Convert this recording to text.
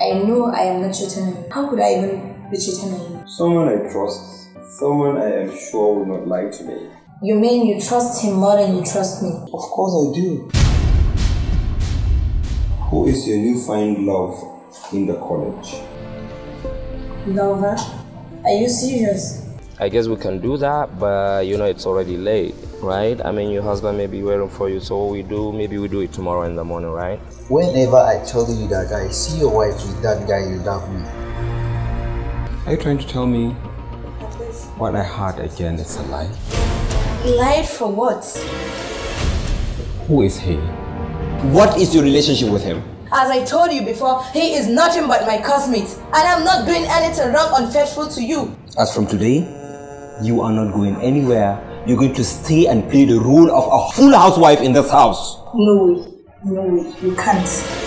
I know I am not cheating on you. How could I even be cheating on you? Someone I trust. Someone I am sure will not lie to me. You mean you trust him more than you trust me? Of course I do. Who is your newfound love in the college? Lover? Are you serious? I guess we can do that, but you know it's already late, right? I mean, your husband may be waiting for you, so what we do, maybe we do it tomorrow in the morning, right? Whenever I tell you that I see your wife with that guy, you love me. Are you trying to tell me what I heard again is a lie? Lied for what? Who is he? What is your relationship with him? As I told you before, he is nothing but my classmate, and I'm not doing anything wrong or unfaithful to you. As from today, you are not going anywhere. You're going to stay and play the role of a full housewife in this house. No way, you can't.